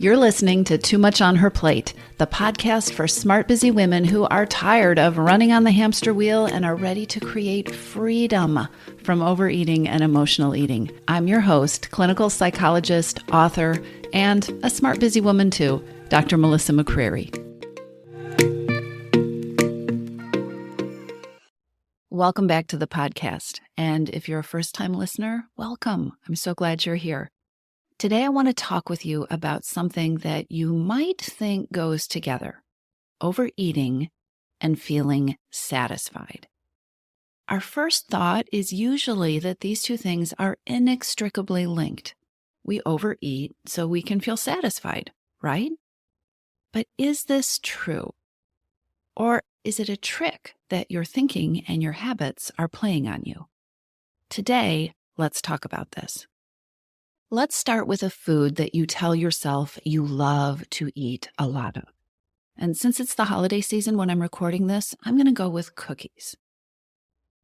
You're listening to Too Much on Her Plate, the podcast for smart, busy women who are tired of running on the hamster wheel and are ready to create freedom from overeating and emotional eating. I'm your host, clinical psychologist, author, and a smart, busy woman too, Dr. Melissa McCreary. Welcome back to the podcast. And if you're a first-time listener, welcome. I'm so glad you're here. Today, I want to talk with you about something that you might think goes together: overeating and feeling satisfied. Our first thought is usually that these two things are inextricably linked. We overeat so we can feel satisfied, right? But is this true? Or is it a trick that your thinking and your habits are playing on you? Today, let's talk about this. Let's start with a food that you tell yourself you love to eat a lot of. And since it's the holiday season when I'm recording this, I'm going to go with cookies.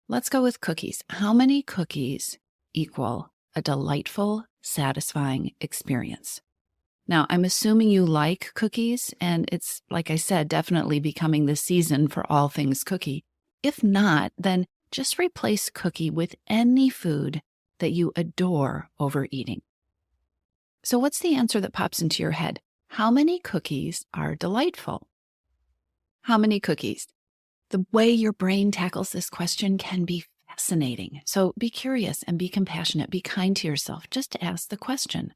Let's go with cookies. How many cookies equal a delightful, satisfying experience? Now, I'm assuming you like cookies, and it's, like I said, definitely becoming the season for all things cookie. If not, then just replace cookie with any food that you adore overeating. So what's the answer that pops into your head? How many cookies are delightful? How many cookies? The way your brain tackles this question can be fascinating. So be curious and be compassionate. Be kind to yourself. Just ask the question.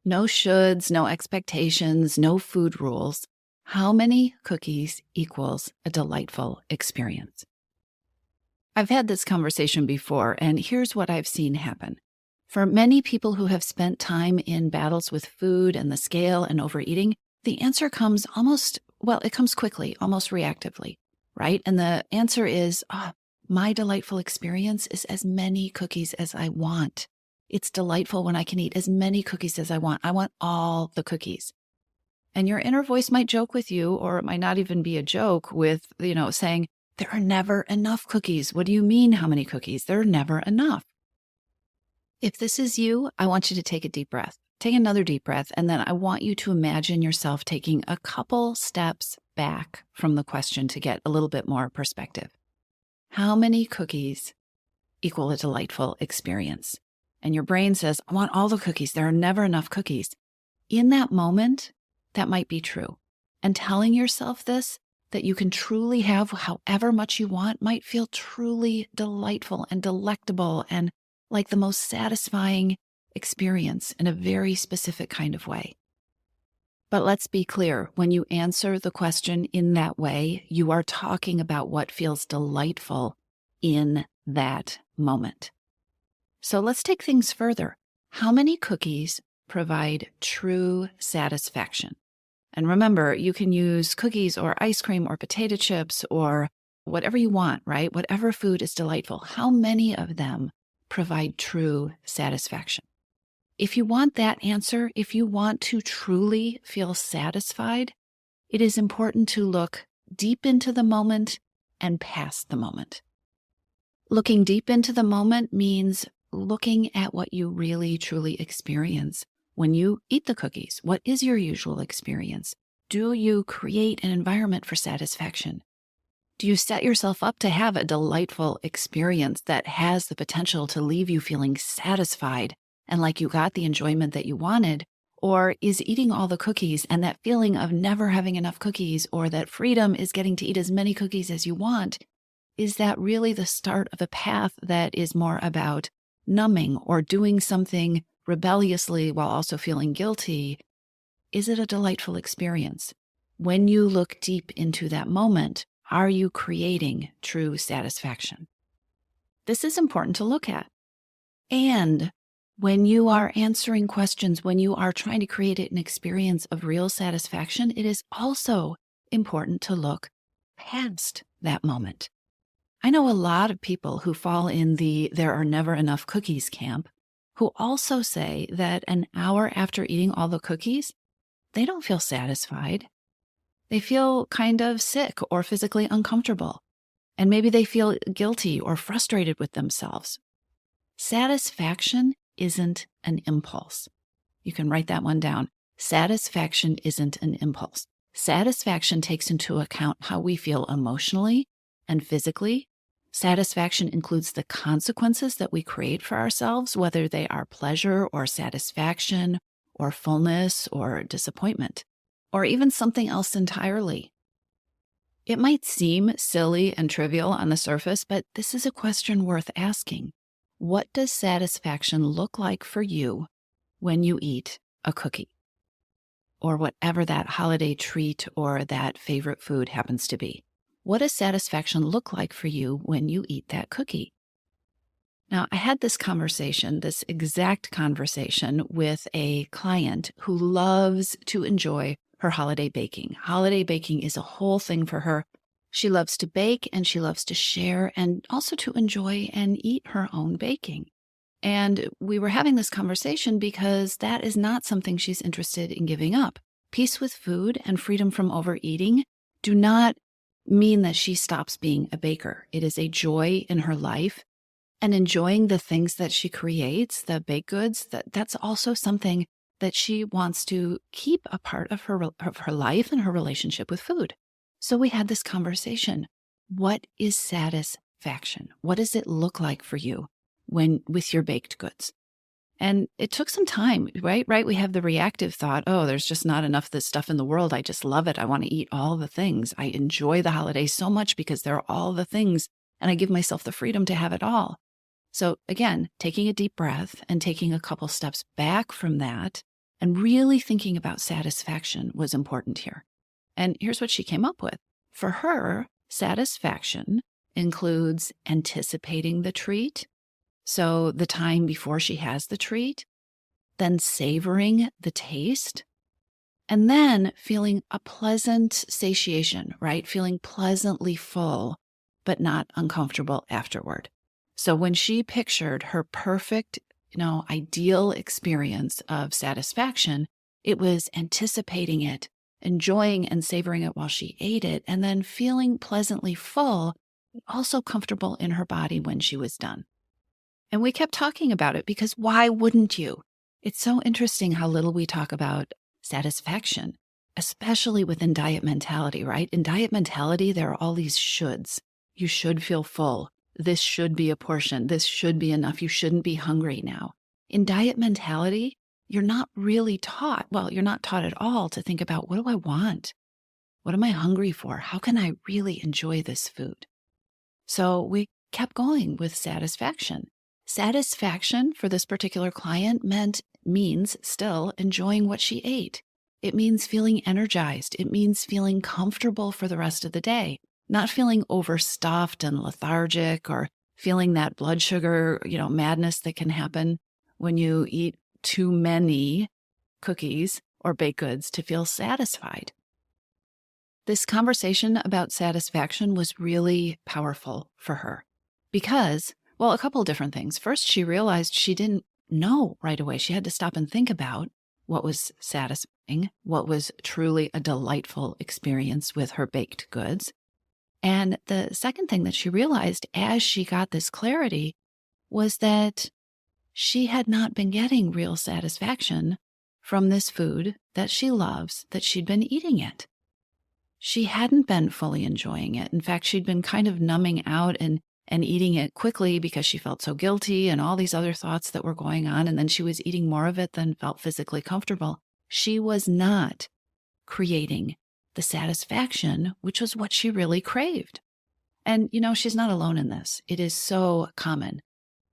No shoulds, no expectations, no food rules. How many cookies equals a delightful experience? I've had this conversation before, and here's what I've seen happen. For many people who have spent time in battles with food and the scale and overeating, the answer comes it comes quickly, almost reactively, right? And the answer is, my delightful experience is as many cookies as I want. It's delightful when I can eat as many cookies as I want. I want all the cookies. And your inner voice might joke with you, or it might not even be a joke, with, saying, there are never enough cookies. What do you mean, how many cookies? There are never enough. If this is you, I want you to take a deep breath. Take another deep breath, and then I want you to imagine yourself taking a couple steps back from the question to get a little bit more perspective. How many cookies equal a delightful experience? And your brain says, I want all the cookies. There are never enough cookies. In that moment, that might be true. And telling yourself this, that you can truly have however much you want, might feel truly delightful and delectable and like the most satisfying experience in a very specific kind of way. But let's be clear, when you answer the question in that way, you are talking about what feels delightful in that moment. So let's take things further. How many cookies provide true satisfaction? And remember, you can use cookies or ice cream or potato chips or whatever you want, right? Whatever food is delightful. How many of them provide true satisfaction? If you want that answer, if you want to truly feel satisfied, it is important to look deep into the moment and past the moment. Looking deep into the moment means looking at what you really, truly experience when you eat the cookies. What is your usual experience? Do you create an environment for satisfaction? Do you set yourself up to have a delightful experience that has the potential to leave you feeling satisfied and like you got the enjoyment that you wanted? Or is eating all the cookies and that feeling of never having enough cookies, or that freedom is getting to eat as many cookies as you want, is that really the start of a path that is more about numbing or doing something rebelliously while also feeling guilty? Is it a delightful experience? When you look deep into that moment, are you creating true satisfaction? This is important to look at. And when you are answering questions, when you are trying to create an experience of real satisfaction, it is also important to look past that moment. I know a lot of people who fall in the there are never enough cookies camp, who also say that an hour after eating all the cookies, they don't feel satisfied. They feel kind of sick or physically uncomfortable, and maybe they feel guilty or frustrated with themselves. Satisfaction isn't an impulse. You can write that one down. Satisfaction isn't an impulse. Satisfaction takes into account how we feel emotionally and physically. Satisfaction includes the consequences that we create for ourselves, whether they are pleasure or satisfaction or fullness or disappointment, or even something else entirely. It might seem silly and trivial on the surface, but this is a question worth asking. What does satisfaction look like for you when you eat a cookie or whatever that holiday treat or that favorite food happens to be? What does satisfaction look like for you when you eat that cookie? Now, I had this exact conversation with a client who loves to enjoy her holiday baking. Holiday baking is a whole thing for her. She loves to bake and she loves to share and also to enjoy and eat her own baking. And we were having this conversation because that is not something she's interested in giving up. Peace with food and freedom from overeating do not mean that she stops being a baker. It is a joy in her life. And enjoying the things that she creates, the baked goods, that's also something that she wants to keep a part of her life and her relationship with food. So we had this conversation. What is satisfaction? What does it look like for you with your baked goods? And it took some time, right? We have the reactive thought, oh, there's just not enough of this stuff in the world. I just love it. I want to eat all the things. I enjoy the holidays so much because there are all the things, and I give myself the freedom to have it all. So again, taking a deep breath and taking a couple steps back from that and really thinking about satisfaction was important here. And here's what she came up with. For her, satisfaction includes anticipating the treat, so the time before she has the treat, then savoring the taste, and then feeling a pleasant satiation, right? Feeling pleasantly full, but not uncomfortable afterward. So when she pictured her perfect, ideal experience of satisfaction, it was anticipating it, enjoying and savoring it while she ate it, and then feeling pleasantly full, but also comfortable in her body when she was done. And we kept talking about it because why wouldn't you? It's so interesting how little we talk about satisfaction, especially within diet mentality, right? In diet mentality, there are all these shoulds. You should feel full. This should be a portion. This should be enough. You shouldn't be hungry now. In diet mentality, you're not really taught. Well, you're not taught at all to think about, what do I want? What am I hungry for? How can I really enjoy this food? So we kept going with satisfaction. Satisfaction for this particular client means still enjoying what she ate. It means feeling energized. It means feeling comfortable for the rest of the day. Not feeling overstuffed and lethargic or feeling that blood sugar, madness that can happen when you eat too many cookies or baked goods to feel satisfied. This conversation about satisfaction was really powerful for her because, well, a couple of different things. First, she realized she didn't know right away. She had to stop and think about what was satisfying, what was truly a delightful experience with her baked goods. And the second thing that she realized as she got this clarity was that she had not been getting real satisfaction from this food that she loves, that she'd been eating it. She hadn't been fully enjoying it. In fact, she'd been kind of numbing out and eating it quickly because she felt so guilty and all these other thoughts that were going on. And then she was eating more of it than felt physically comfortable. She was not creating the satisfaction, which was what she really craved. And, she's not alone in this. It is so common.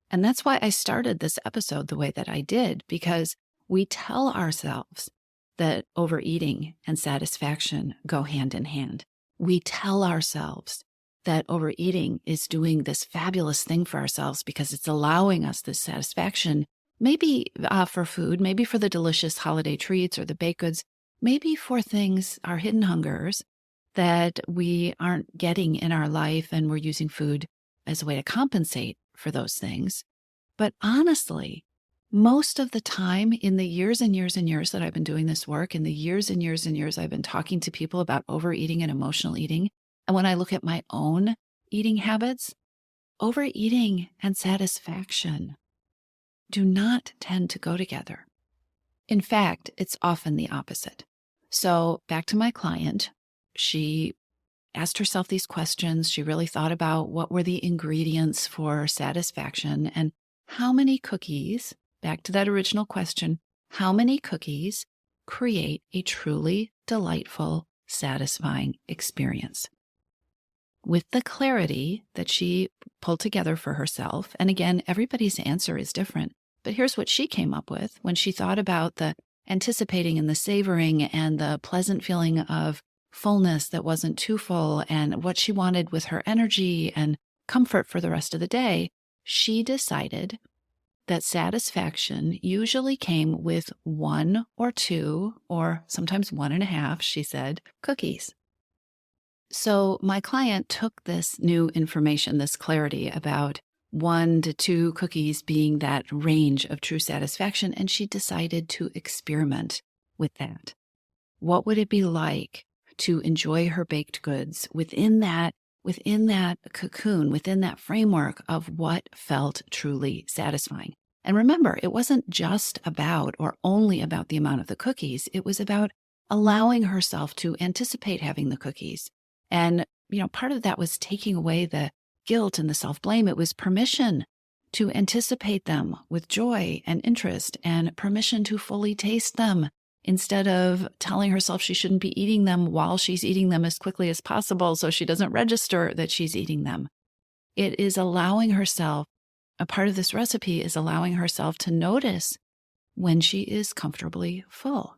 And that's why I started this episode the way that I did, because we tell ourselves that overeating and satisfaction go hand in hand. We tell ourselves that overeating is doing this fabulous thing for ourselves because it's allowing us this satisfaction, maybe for food, maybe for the delicious holiday treats or the baked goods, maybe for things, our hidden hungers that we aren't getting in our life and we're using food as a way to compensate for those things. But honestly, most of the time in the years and years and years that I've been doing this work, in the years and years and years I've been talking to people about overeating and emotional eating, and when I look at my own eating habits, overeating and satisfaction do not tend to go together. In fact, it's often the opposite. So back to my client, she asked herself these questions. She really thought about what were the ingredients for satisfaction and how many cookies, back to that original question, how many cookies create a truly delightful, satisfying experience? With the clarity that she pulled together for herself, and again, everybody's answer is different, but here's what she came up with when she thought about the anticipating and the savoring and the pleasant feeling of fullness that wasn't too full and what she wanted with her energy and comfort for the rest of the day. She decided that satisfaction usually came with one or two, or sometimes one and a half, she said, cookies. So my client took this new information, this clarity about 1 to 2 cookies being that range of true satisfaction, and she decided to experiment with that. What would it be like to enjoy her baked goods within that cocoon, within that framework of what felt truly satisfying? And remember, it wasn't just about or only about the amount of the cookies. It was about allowing herself to anticipate having the cookies. And, part of that was taking away the guilt and the self-blame. It was permission to anticipate them with joy and interest and permission to fully taste them instead of telling herself she shouldn't be eating them while she's eating them as quickly as possible so she doesn't register that she's eating them. It is allowing herself, a part of this recipe is allowing herself to notice when she is comfortably full.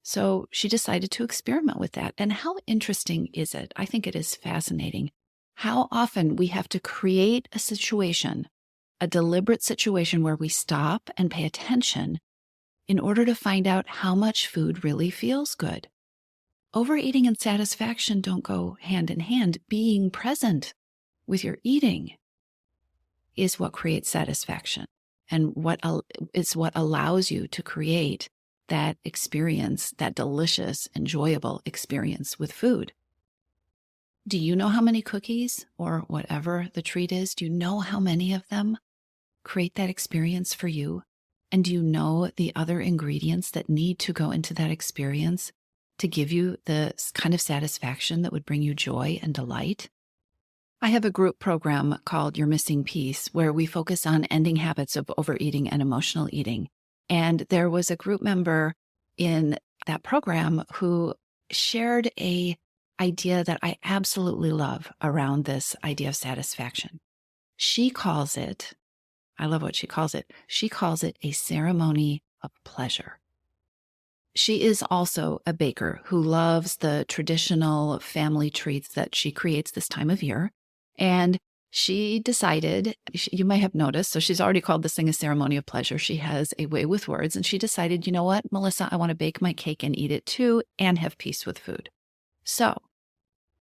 So she decided to experiment with that. And how interesting is it? I think it is fascinating how often we have to create a situation, a deliberate situation where we stop and pay attention in order to find out how much food really feels good. Overeating and satisfaction don't go hand in hand. Being present with your eating is what creates satisfaction and is what allows you to create that experience, that delicious, enjoyable experience with food. Do you know how many cookies or whatever the treat is? Do you know how many of them create that experience for you? And do you know the other ingredients that need to go into that experience to give you the kind of satisfaction that would bring you joy and delight? I have a group program called Your Missing Piece where we focus on ending habits of overeating and emotional eating. And there was a group member in that program who shared a idea that I absolutely love around this idea of satisfaction. She calls it, I love what she calls it. She calls it a ceremony of pleasure. She is also a baker who loves the traditional family treats that she creates this time of year. And she decided, you may have noticed, so she's already called this thing a ceremony of pleasure. She has a way with words. And she decided, you know what, Melissa, I want to bake my cake and eat it too and have peace with food. So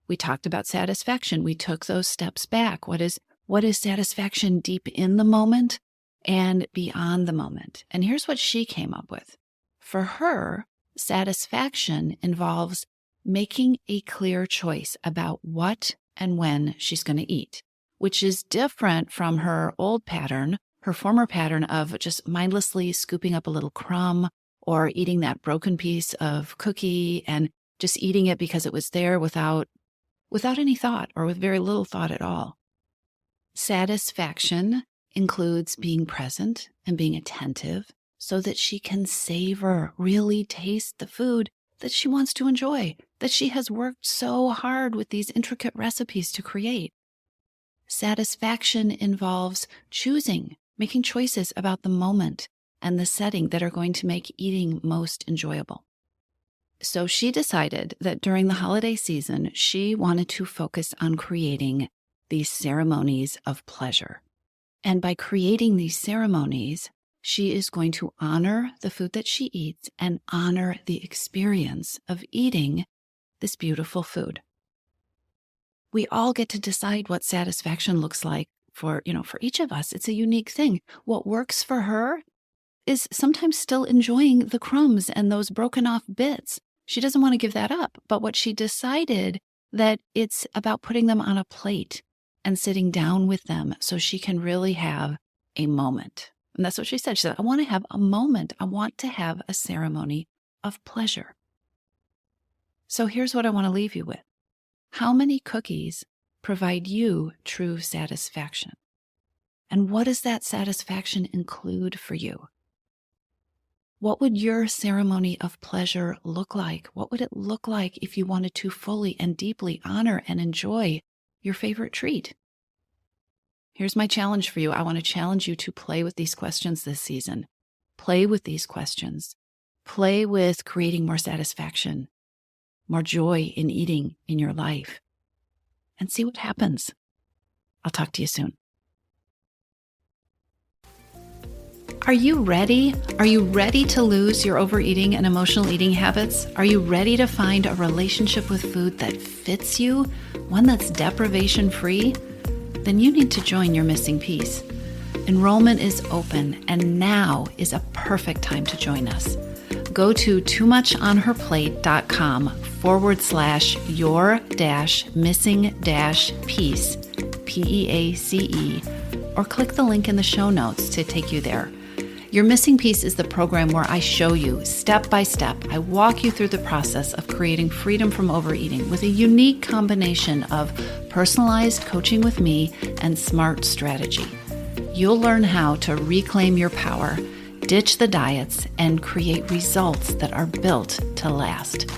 we talked about satisfaction. We took those steps back. What is satisfaction deep in the moment and beyond the moment? And here's what she came up with. For her, satisfaction involves making a clear choice about what and when she's going to eat, which is different from her old pattern, her former pattern of just mindlessly scooping up a little crumb or eating that broken piece of cookie and just eating it because it was there without any thought or with very little thought at all. Satisfaction includes being present and being attentive so that she can savor, really taste the food that she wants to enjoy, that she has worked so hard with these intricate recipes to create. Satisfaction involves choosing, making choices about the moment and the setting that are going to make eating most enjoyable. So she decided that during the holiday season, she wanted to focus on creating these ceremonies of pleasure. And by creating these ceremonies, she is going to honor the food that she eats and honor the experience of eating this beautiful food. We all get to decide what satisfaction looks like for each of us. It's a unique thing. What works for her is sometimes still enjoying the crumbs and those broken off bits. She doesn't want to give that up. But what she decided that it's about putting them on a plate and sitting down with them so she can really have a moment And that's what she said. She said, I want to have a moment. I want to have a ceremony of pleasure. So here's what I want to leave you with. How many cookies provide you true satisfaction? And what does that satisfaction include for you? What would your ceremony of pleasure look like? What would it look like if you wanted to fully and deeply honor and enjoy your favorite treat? Here's my challenge for you. I want to challenge you to play with these questions this season. Play with these questions. Play with creating more satisfaction, more joy in eating in your life, and see what happens. I'll talk to you soon. Are you ready? Are you ready to lose your overeating and emotional eating habits? Are you ready to find a relationship with food that fits you, one that's deprivation-free? Then you need to join your missing piece. Enrollment is open, and now is a perfect time to join us. Go to toomuchonherplate.com/your-missing-piece, PEACE, or click the link in the show notes to take you there. Your Missing Piece is the program where I show you step by step. I walk you through the process of creating freedom from overeating with a unique combination of personalized coaching with me and smart strategy. You'll learn how to reclaim your power, ditch the diets, and create results that are built to last.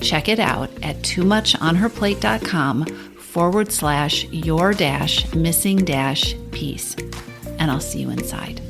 Check it out at toomuchonherplate.com/your-missing-piece, and I'll see you inside.